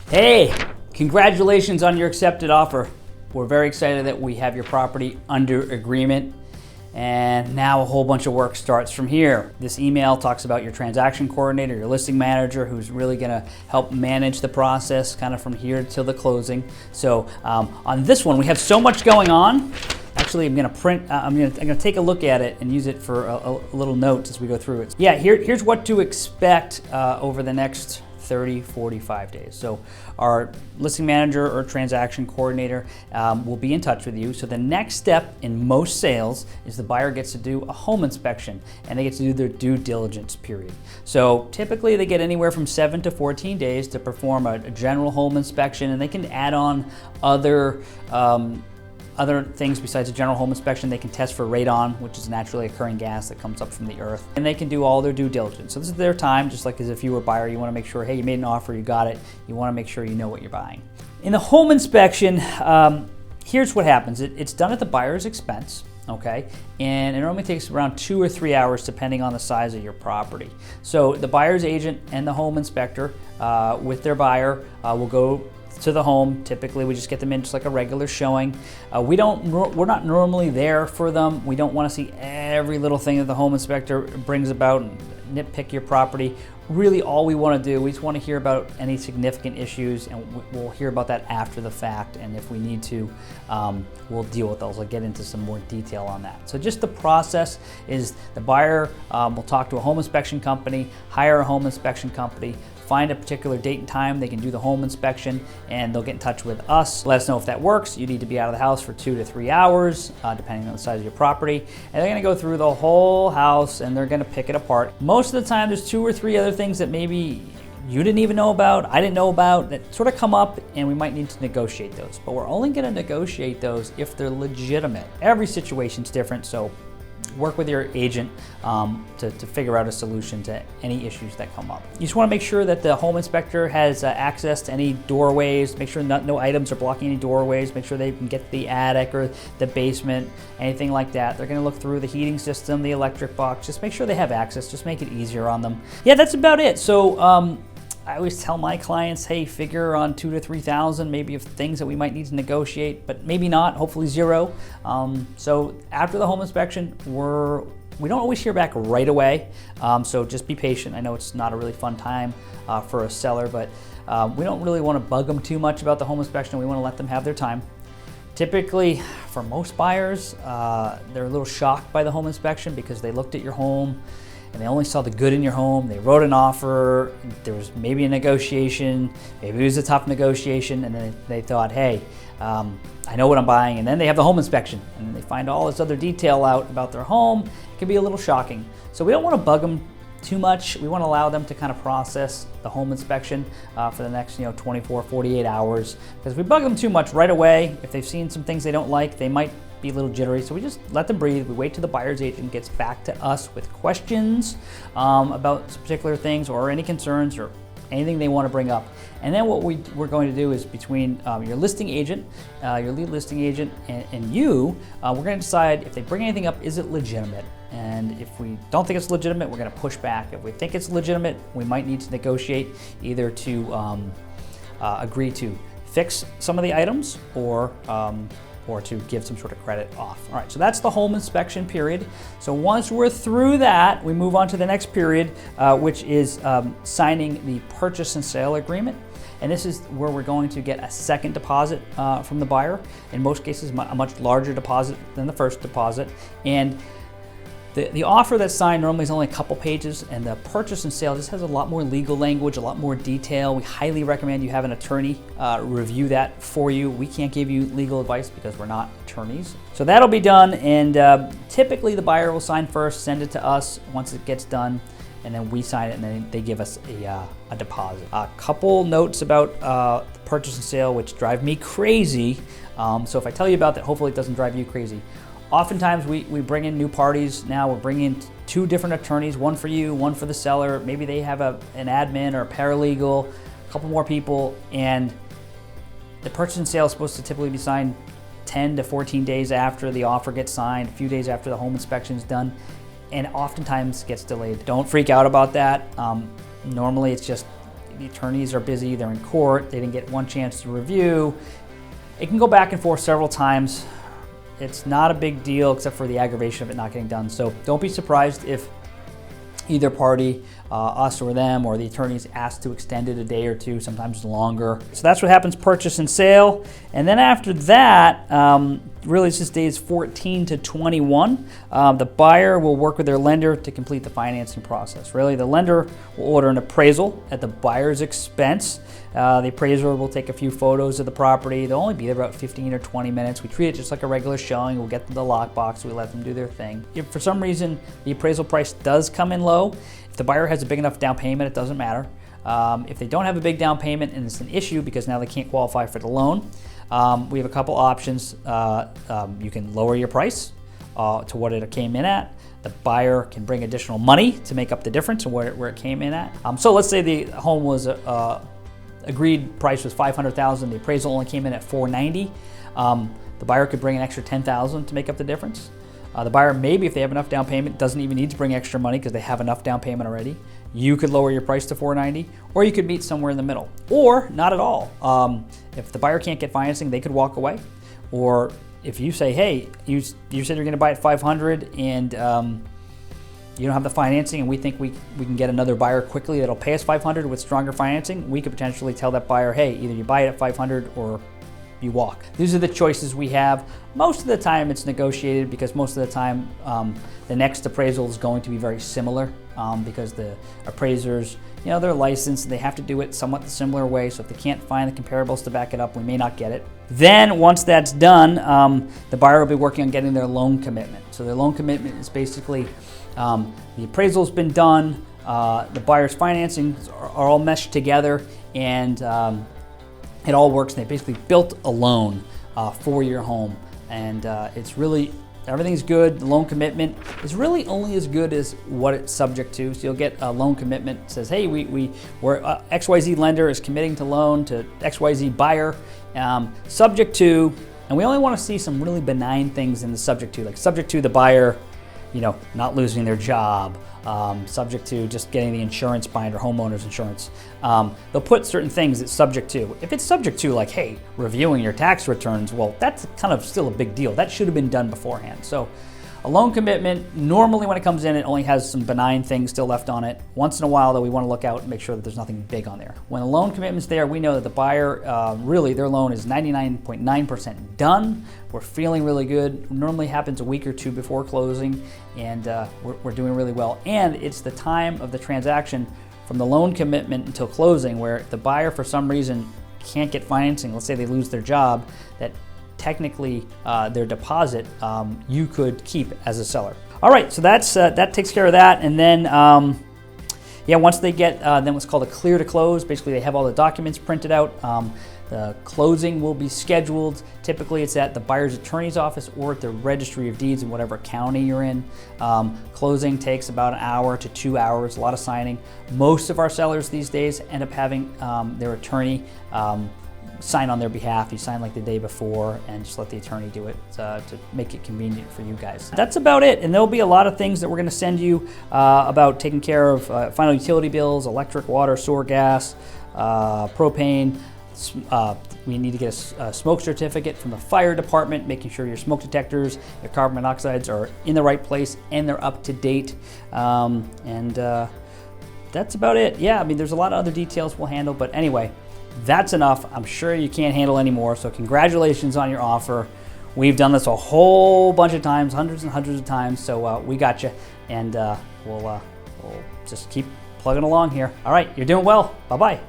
Hey, congratulations on your accepted offer. We're very excited that we have your property under agreement, and now a whole bunch of work starts from here. This email talks about your transaction coordinator, your listing manager, who's really gonna help manage the process kind of from here till the closing. So on this one, we have so much going on. Actually, I'm gonna take a look at it and use it for a little note as we go through it. Yeah, here's what to expect over the next 30, 45 days. So our listing manager or transaction coordinator will be in touch with you. So the next step in most sales is the buyer gets to do a home inspection and they get to do their due diligence period. So typically they get anywhere from 7 to 14 days to perform a general home inspection, and they can add on other things besides a general home inspection. They can test for radon, which is a naturally occurring gas that comes up from the earth, and they can do all their due diligence. So this is their time, just like as if you were a buyer. You want to make sure, hey, you made an offer, you got it. You want to make sure you know what you're buying. In the home inspection, here's what happens. It's done at the buyer's expense, okay? And it normally takes around 2 or 3 hours depending on the size of your property. So the buyer's agent and the home inspector with their buyer will go to the home. Typically we just get them in just like a regular showing. We're not normally there for them. We don't want to see every little thing that the home inspector brings about and nitpick your property. Really all we want to do, we just want to hear about any significant issues, and we'll hear about that after the fact, and if we need to, we'll deal with those. I'll get into some more detail on that. So just the process is the buyer will talk to a home inspection company, hire a home inspection company, find a particular date and time they can do the home inspection, and they'll get in touch with us. Let us know if that works. You need to be out of the house for 2 to 3 hours, depending on the size of your property. And they're gonna go through the whole house and they're gonna pick it apart. Most of the time there's 2 or 3 other things that maybe you didn't even know about, I didn't know about, that sort of come up, and we might need to negotiate those. But we're only gonna negotiate those if they're legitimate. Every situation's different, so work with your agent to figure out a solution to any issues that come up. You just want to make sure that the home inspector has access to any doorways, make sure no items are blocking any doorways, make sure they can get to the attic or the basement, anything like that. They're going to look through the heating system, the electric box, just make sure they have access, just make it easier on them. Yeah, that's about it. So I always tell my clients, hey, figure on 2,000 to 3,000 maybe of things that we might need to negotiate, but maybe not, hopefully 0. So after the home inspection, we don't always hear back right away, so just be patient. I know it's not a really fun time for a seller, but we don't really want to bug them too much about the home inspection. We want to let them have their time. Typically, for most buyers, they're a little shocked by the home inspection because they looked at your home and they only saw the good in your home. They wrote an offer, there was maybe a negotiation, maybe it was a tough negotiation, and then they thought, hey, I know what I'm buying, and then they have the home inspection, and they find all this other detail out about their home. It can be a little shocking. So we don't want to bug them too much. We want to allow them to kind of process the home inspection for the next 24, 48 hours. Because if we bug them too much right away, if they've seen some things they don't like, they might be a little jittery. So we just let them breathe. We wait till the buyer's agent gets back to us with questions about particular things or any concerns or anything they want to bring up. And then what we're going to do is between your listing agent, your lead listing agent, and you, we're going to decide if they bring anything up, is it legitimate? And if we don't think it's legitimate, we're going to push back. If we think it's legitimate, we might need to negotiate either to agree to fix some of the items or to give some sort of credit off. All right, so that's the home inspection period. So once we're through that, we move on to the next period, which is signing the purchase and sale agreement. And this is where we're going to get a second deposit from the buyer. In most cases, a much larger deposit than the first deposit. And the offer that's signed normally is only a couple pages, and the purchase and sale just has a lot more legal language, a lot more detail. We highly recommend you have an attorney review that for you. We can't give you legal advice because we're not attorneys. So that'll be done, and typically the buyer will sign first, send it to us once it gets done, and then we sign it, and then they give us a deposit. A couple notes about the purchase and sale which drive me crazy. So if I tell you about that, hopefully it doesn't drive you crazy. Oftentimes we bring in new parties. Now we're bringing in 2 different attorneys, one for you, one for the seller. Maybe they have an admin or a paralegal, a couple more people, and the purchase and sale is supposed to typically be signed 10 to 14 days after the offer gets signed, a few days after the home inspection is done, and oftentimes gets delayed. Don't freak out about that. Normally it's just the attorneys are busy, they're in court, they didn't get one chance to review. It can go back and forth several times. It's not a big deal except for the aggravation of it not getting done. So don't be surprised if either party, us or them, or the attorneys asked to extend it a day or two, sometimes longer. So that's what happens purchase and sale. And then after that, really it's just days 14 to 21. The buyer will work with their lender to complete the financing process. Really, the lender will order an appraisal at the buyer's expense. The appraiser will take a few photos of the property. They'll only be there about 15 or 20 minutes. We treat it just like a regular showing. We'll get them the lockbox. We let them do their thing. If for some reason the appraisal price does come in low, if the buyer has a big enough down payment, it doesn't matter. If they don't have a big down payment and it's an issue because now they can't qualify for the loan, we have a couple options. You can lower your price to what it came in at. The buyer can bring additional money to make up the difference of where it came in at. So let's say the home was agreed price was $500,000. The appraisal only came in at $490. The buyer could bring an extra $10,000 to make up the difference. The buyer, maybe if they have enough down payment, doesn't even need to bring extra money because they have enough down payment already. You could lower your price to $490, or you could meet somewhere in the middle, or not at all. If the buyer can't get financing, they could walk away. Or if you say, hey, you said you're going to buy at $500 and you don't have the financing, and we think we can get another buyer quickly that'll pay us $500 with stronger financing, we could potentially tell that buyer, hey, either you buy it at $500 or you walk. These are the choices we have. Most of the time it's negotiated because most of the time the next appraisal is going to be very similar because the appraisers, they're licensed, they have to do it somewhat the similar way, so if they can't find the comparables to back it up, we may not get it. Then once that's done, the buyer will be working on getting their loan commitment. So their loan commitment is basically the appraisal's been done, the buyer's financing are all meshed together, and it all works, and they basically built a loan for your home. And it's really, everything's good. The loan commitment is really only as good as what it's subject to. So you'll get a loan commitment that says, hey, we're XYZ lender is committing to loan to XYZ buyer, subject to, and we only want to see some really benign things in the subject to, like subject to the buyer, not losing their job, subject to just getting the insurance binder, homeowner's insurance. They'll put certain things that's subject to. If it's subject to, like, hey, reviewing your tax returns, well, that's kind of still a big deal. That should have been done beforehand. So a loan commitment, normally when it comes in, it only has some benign things still left on it. Once in a while, though, we want to look out and make sure that there's nothing big on there. When a loan commitment's there, we know that the buyer, really, their loan is 99.9% done. We're feeling really good. It normally happens a week or two before closing, and we're doing really well. And it's the time of the transaction from the loan commitment until closing where if the buyer, for some reason, can't get financing, let's say they lose their job, that technically their deposit you could keep as a seller. All right, so that takes care of that. And then once they get then what's called a clear to close, basically they have all the documents printed out. The closing will be scheduled. Typically it's at the buyer's attorney's office or at the registry of deeds in whatever county you're in. Closing takes about an hour to 2 hours, a lot of signing. Most of our sellers these days end up having their attorney sign on their behalf. You sign like the day before and just let the attorney do it to make it convenient for you guys. That's about it, and there'll be a lot of things that we're going to send you about taking care of final utility bills, electric, water, sewer, gas, propane. We need to get a smoke certificate from the fire department, making sure your smoke detectors, your carbon monoxides are in the right place and they're up to date. That's about it. Yeah, I mean, there's a lot of other details we'll handle, but anyway, that's enough. I'm sure you can't handle any more, so congratulations on your offer. We've done this a whole bunch of times, hundreds and hundreds of times, so we got you, and we'll just keep plugging along here. All right, you're doing well. Bye-bye.